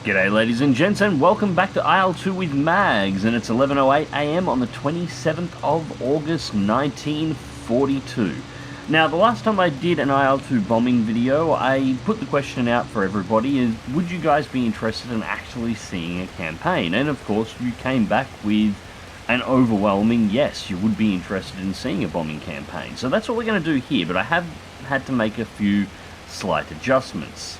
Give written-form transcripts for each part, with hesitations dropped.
G'day ladies and gents, and welcome back to IL2 with Mags, and it's 11:08 AM on the 27th of August 1942. Now, the last time I did an IL2 bombing video, I put the question out for everybody, is would you guys be interested in actually seeing a campaign? And of course, you came back with an overwhelming yes, you would be interested in seeing a bombing campaign. So that's what we're going to do here, but I have had to make a few slight adjustments.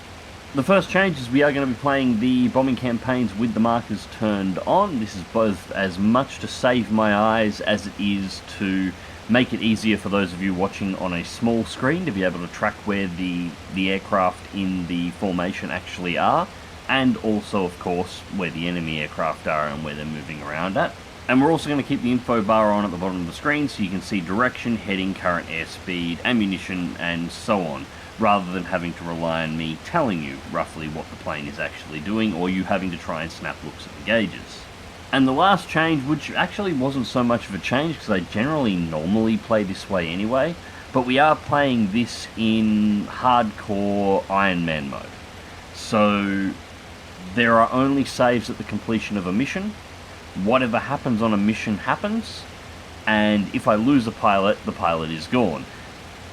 The first change is we are going to be playing the bombing campaigns with the markers turned on. This is both as much to save my eyes as it is to make it easier for those of you watching on a small screen to be able to track where the aircraft in the formation actually are, and also of course where the enemy aircraft are and where they're moving around at. And we're also going to keep the info bar on at the bottom of the screen so you can see direction, heading, current airspeed, ammunition, and so on, rather than having to rely on me telling you roughly what the plane is actually doing, or you having to try and snap looks at the gauges. And the last change, which actually wasn't so much of a change because I generally normally play this way anyway, but we are playing this in hardcore Iron Man mode. So there are only saves at the completion of a mission. Whatever happens on a mission happens, and if I lose a pilot, the pilot is gone.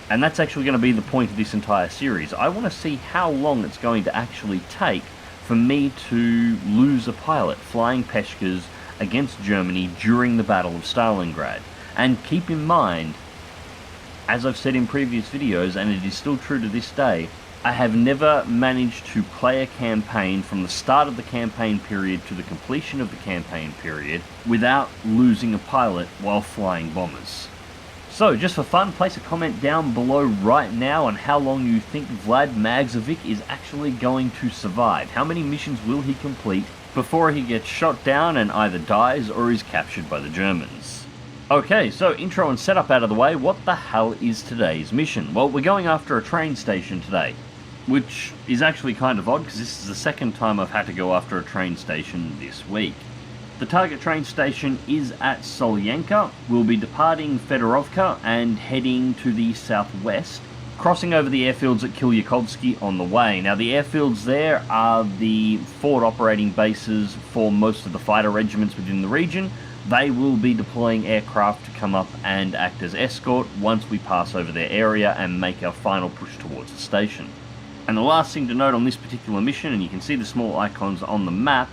And that's actually going to be the point of this entire series. I want to see how long it's going to actually take for me to lose a pilot flying Peshkas against Germany during the Battle of Stalingrad. And keep in mind, as I've said in previous videos, and it is still true to this day, I have never managed to play a campaign from the start of the campaign period to the completion of the campaign period without losing a pilot while flying bombers. So, just for fun, place a comment down below right now on how long you think Vlad Magzovic is actually going to survive. How many missions will he complete before he gets shot down and either dies or is captured by the Germans? Okay, so intro and setup out of the way, what the hell is today's mission? Well, we're going after a train station today, which is actually kind of odd because this is the second time I've had to go after a train station this week. The target train station is at Solyanka. We'll be departing Fedorovka and heading to the southwest, crossing over the airfields at Kilyakovsky on the way. Now, the airfields there are the forward operating bases for most of the fighter regiments within the region. They will be deploying aircraft to come up and act as escort once we pass over their area and make our final push towards the station. And the last thing to note on this particular mission, and you can see the small icons on the map,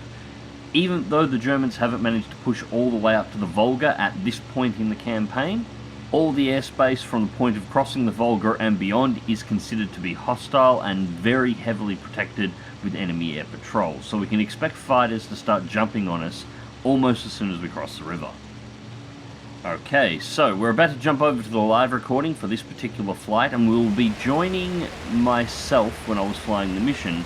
even though the Germans haven't managed to push all the way up to the Volga at this point in the campaign, all the airspace from the point of crossing the Volga and beyond is considered to be hostile and very heavily protected with enemy air patrol, so we can expect fighters to start jumping on us almost as soon as we cross the river. Okay, so we're about to jump over to the live recording for this particular flight, and we'll be joining myself when I was flying the mission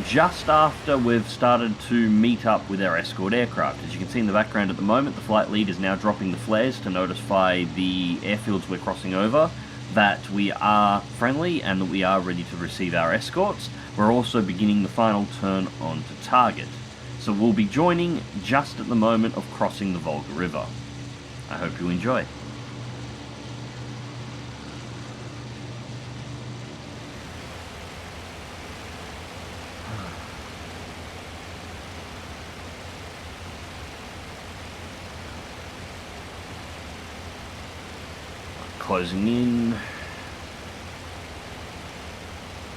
just after we've started to meet up with our escort aircraft. As you can see in the background at the moment, the flight lead is now dropping the flares to notify the airfields we're crossing over that we are friendly and that we are ready to receive our escorts. We're also beginning the final turn onto target. So we'll be joining just at the moment of crossing the Volga River. I hope you enjoy. Closing in.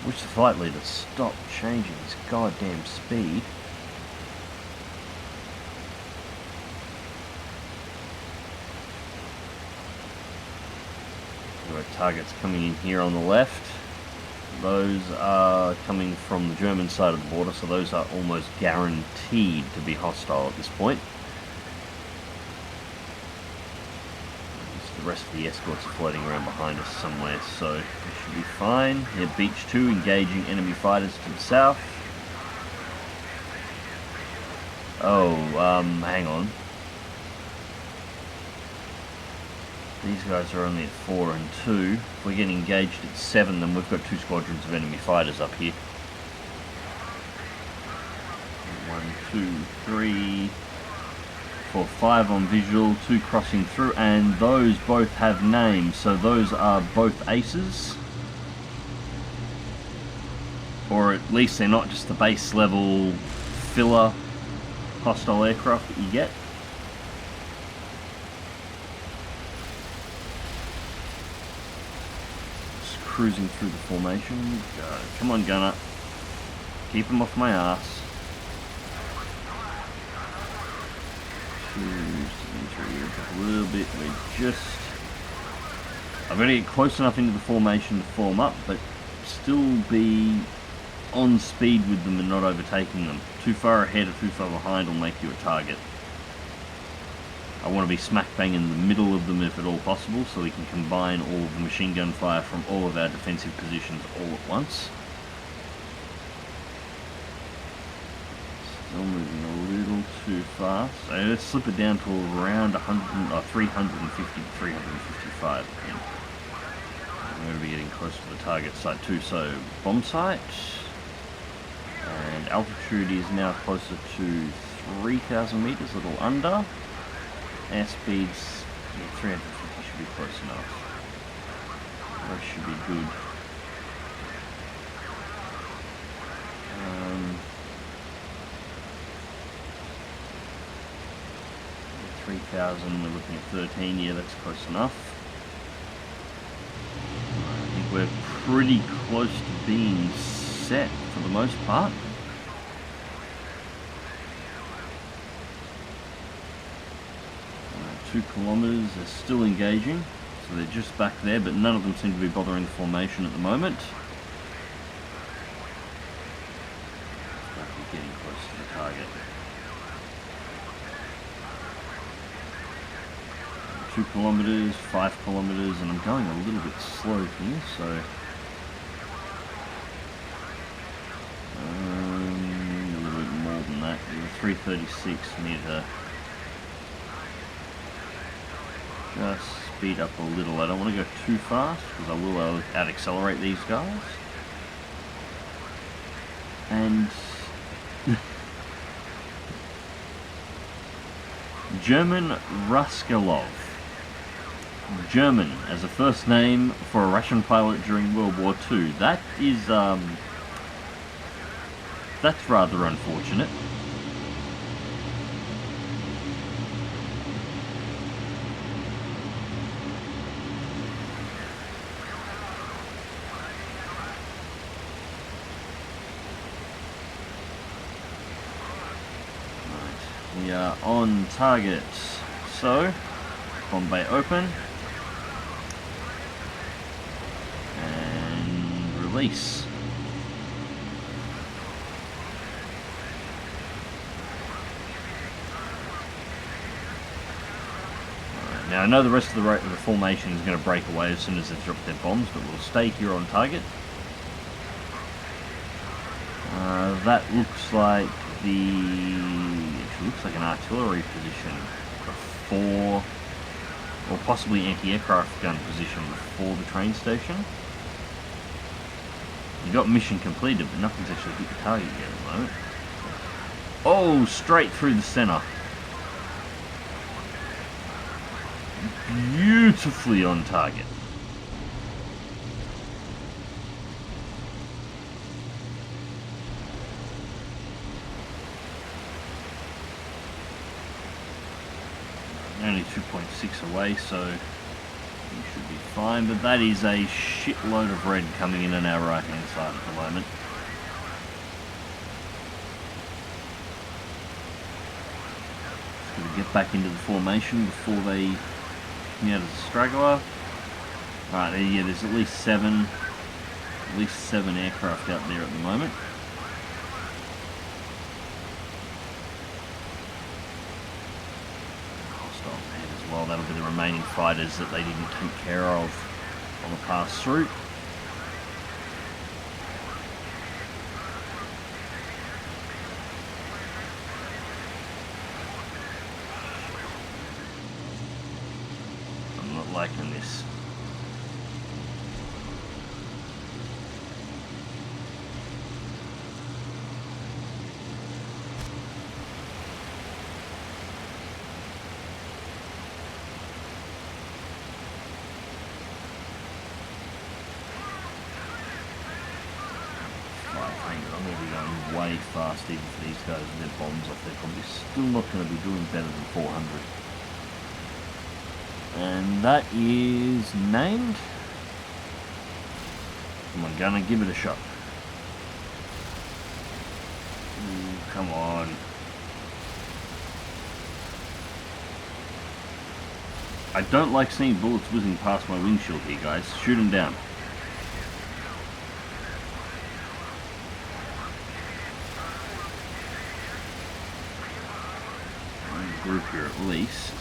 Wish the flight leader stopped changing his goddamn speed. There are targets coming in here on the left. Those are coming from the German side of the border, so those are almost guaranteed to be hostile at this point. The rest of the escorts are floating around behind us somewhere, so we should be fine. Yeah, Beach 2 engaging enemy fighters to the south. Oh, hang on. These guys are only at 4 and 2. If we're getting engaged at 7, then we've got 2 squadrons of enemy fighters up here. 1, 2, 3... 4, 5 on visual, 2 crossing through, and those both have names, so those are both aces. Or at least they're not just the base level filler hostile aircraft that you get. Just cruising through the formation. Go. Come on, gunner. Keep him off my ass. 273, a little bit. We're just... I've got to get close enough into the formation to form up, but still be on speed with them and not overtaking them. Too far ahead or too far behind will make you a target. I want to be smack bang in the middle of them if at all possible, so we can combine all of the machine gun fire from all of our defensive positions all at once. Still moving a little too fast. So let's slip it down to around 350 to 355 again. I'm going to be getting close to the target site too, so bomb site. And altitude is now closer to 3,000 meters, a little under. Airspeeds, 350 should be close enough. That should be good. 3,000, we're looking at 13, yeah, that's close enough. I think we're pretty close to being set for the most part. Uh, 2 kilometers, they're still engaging, so they're just back there, but none of them seem to be bothering the formation at the moment. We're getting close to the target. 2 kilometers, 5 kilometers, and I'm going a little bit slow here, so a little bit more than that. 336 meter. Just speed up a little. I don't want to go too fast because I will out accelerate these guys. And German Raskalov. German as a first name for a Russian pilot during World War II. That is, that's rather unfortunate. Right, we are on target. So, bomb bay open. Release. Right, now I know the rest of the formation is going to break away as soon as they drop their bombs, but we'll stay here on target. That looks like it looks like an artillery position before, or possibly anti-aircraft gun position before the train station. You got mission completed, but nothing's actually hit the target yet at the moment. Oh, straight through the center. Beautifully on target. Only 2.6 away, so we should be fine, but that is a shitload of red coming in on our right hand side at the moment. Just got to get back into the formation before they come out as a straggler. Alright, yeah, there's at least seven aircraft out there at the moment. Well, that'll be the remaining fighters that they didn't take care of on the pass through. I'm not liking this. way fast even for these guys with their bombs off. They're probably still not going to be doing better than 400. And that is named. I'm gonna give it a shot. Ooh, come on. I don't like seeing bullets whizzing past my windshield here, guys. Shoot them down. Group here at least.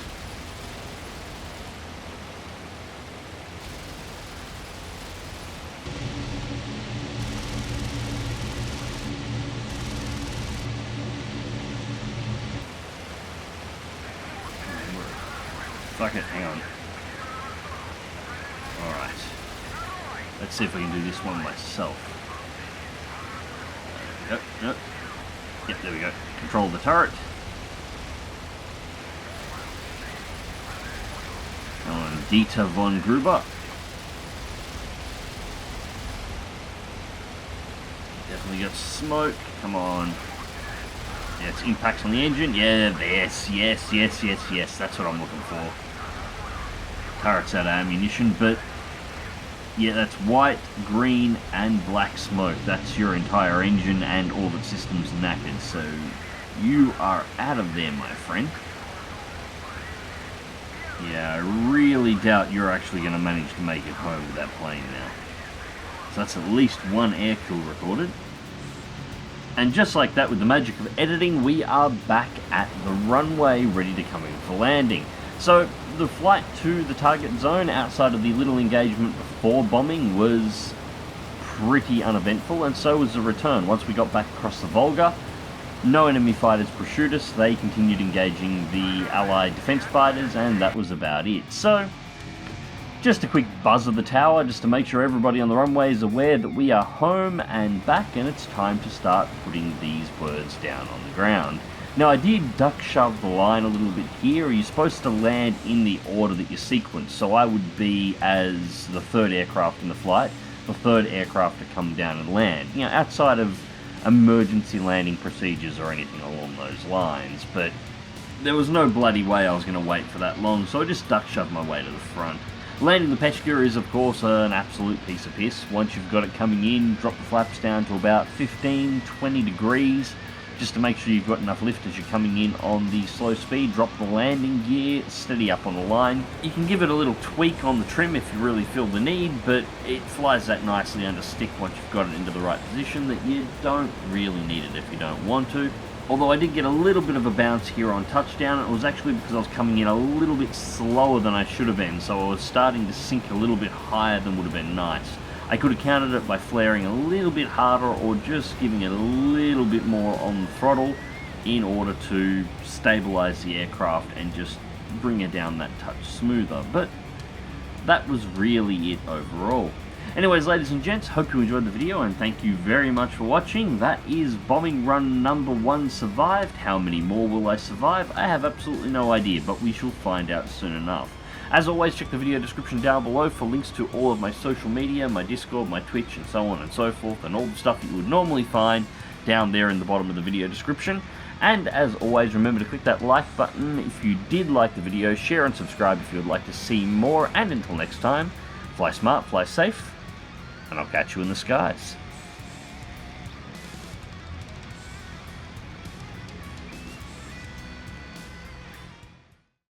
Fuck it, hang on. Alright. Let's see if I can do this one myself. Yep. Yep, there we go. Control the turret. On Dieter von Gruber. Definitely got smoke. Come on. Yeah, it's impacts on the engine. Yeah, yes. That's what I'm looking for. Turret's out of ammunition, but yeah, that's white, green, and black smoke. That's your entire engine and all the systems knackered. So you are out of there, my friend. Yeah, I really doubt you're actually going to manage to make it home with that plane now. So that's at least one air kill recorded. And just like that, with the magic of editing, we are back at the runway, ready to come in for landing. So the flight to the target zone outside of the little engagement before bombing was pretty uneventful, and so was the return. Once we got back across the Volga, no enemy fighters pursued us. They continued engaging the Allied defense fighters, and that was about it. So just a quick buzz of the tower, just to make sure everybody on the runway is aware that we are home and back, and it's time to start putting these birds down on the ground. Now, I did duck shove the line a little bit here. You're supposed to land in the order that you sequence, so I would be as the third aircraft in the flight, the third aircraft to come down and land. You know, outside of emergency landing procedures or anything along those lines, but there was no bloody way I was going to wait for that long, so I just duck shoved my way to the front. Landing the Peshka is, of course, an absolute piece of piss. Once you've got it coming in, drop the flaps down to about 15-20 degrees, just to make sure you've got enough lift as you're coming in on the slow speed. Drop the landing gear, steady up on the line. You can give it a little tweak on the trim if you really feel the need, but it flies that nicely under stick once you've got it into the right position that you don't really need it if you don't want to. Although I did get a little bit of a bounce here on touchdown. It was actually because I was coming in a little bit slower than I should have been, so I was starting to sink a little bit higher than would have been nice. I could have countered it by flaring a little bit harder or just giving it a little bit more on the throttle in order to stabilize the aircraft and just bring it down that touch smoother. But that was really it overall. Anyways, ladies and gents, hope you enjoyed the video and thank you very much for watching. That is bombing run number 1 survived. How many more will I survive? I have absolutely no idea, but we shall find out soon enough. As always, check the video description down below for links to all of my social media, my Discord, my Twitch, and so on and so forth, and all the stuff that you would normally find down there in the bottom of the video description. And as always, remember to click that like button if you did like the video, share and subscribe if you would like to see more, and until next time, fly smart, fly safe, and I'll catch you in the skies.